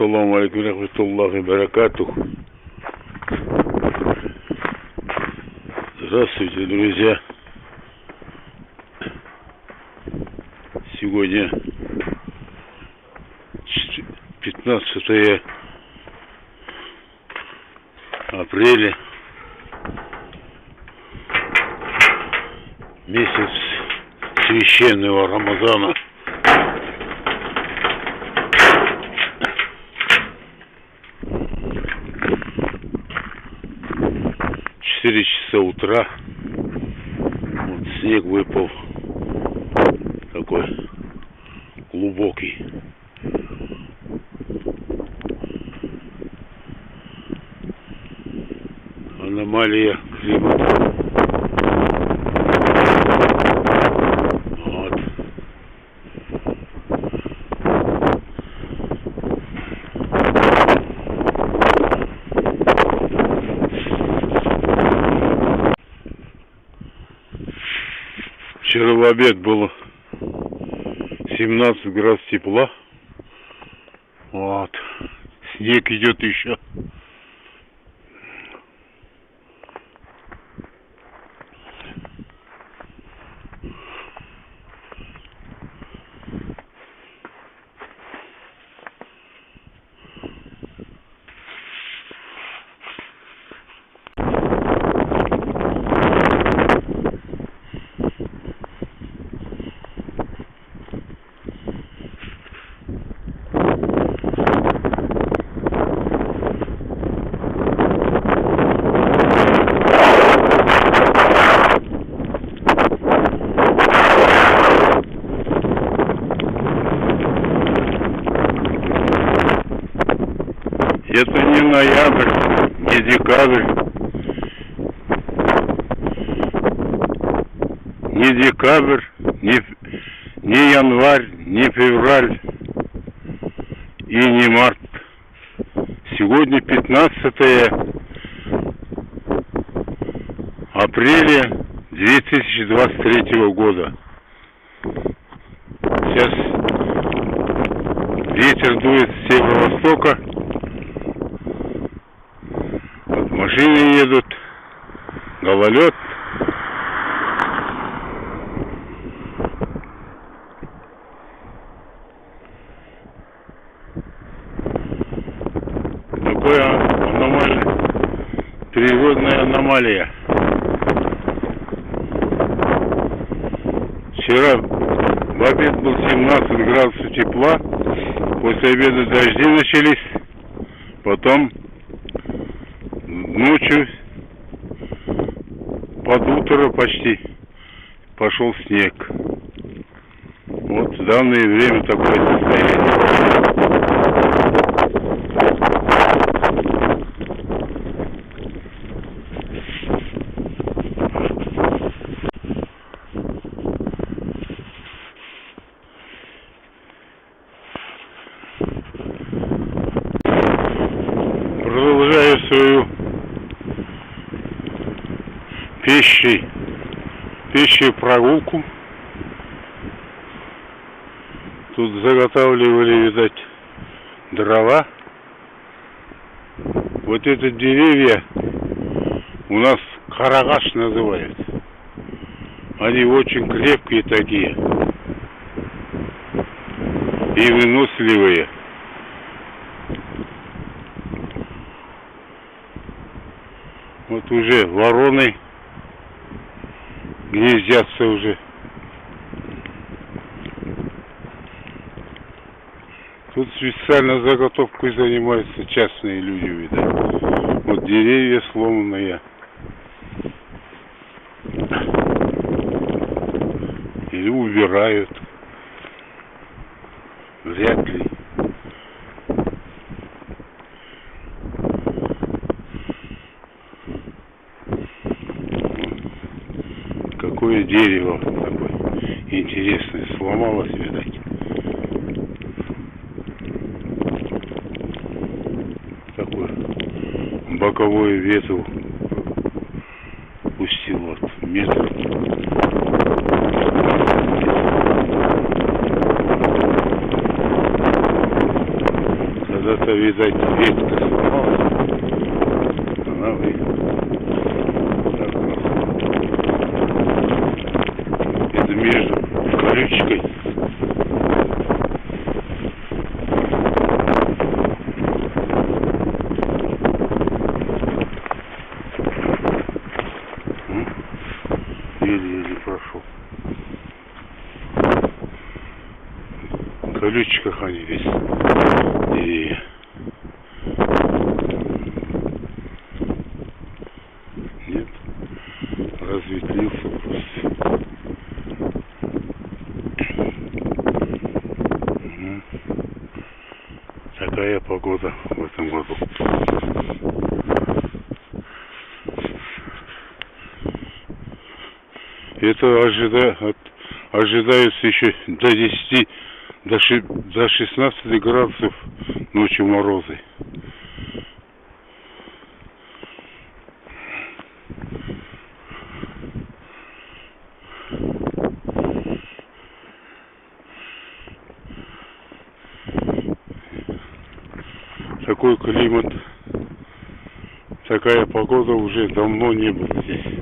Ассаламу алейкум рахматуллахи баракатух. Здравствуйте, друзья. Сегодня 15 апреля, месяц священного Рамазана. В 4 часа утра. Вот снег выпал такой глубокий. Аномалия климата. Вот. Вчера в обед было 17 градусов тепла. Вот. Снег идет еще. Это не ноябрь, не декабрь, не январь, не февраль и не март. Сегодня 15 апреля 2023 года. Сейчас ветер дует с северо-востока. Машины едут, гололед. Такая аномалия, природная аномалия. Вчера в обед был 17 градусов тепла, после обеда дожди начались, потом ночью под утро почти пошел снег. Вот в данное время такое состояние. Продолжаю свою пищей прогулку. Тут заготавливали, видать, дрова. Вот это деревья у нас карагаш называют. Они очень крепкие такие и выносливые. Вот уже вороны гнездятся уже. Тут специально заготовкой занимаются частные люди, видать. Вот деревья сломанные. Или убирают. Вряд ли. Какое дерево такое интересное, сломалось, видать. Такое боковое ветру пустил вот метр. Когда-то Это, видать, ветка сломалась. Она это между колючкой. Еле-еле прошел. В колючках они весь. И нет, разветвился просто. Такая погода в этом году. Это ожидается еще до 10, до 16 градусов ночью морозы. Такой климат, такая погода уже давно не была здесь.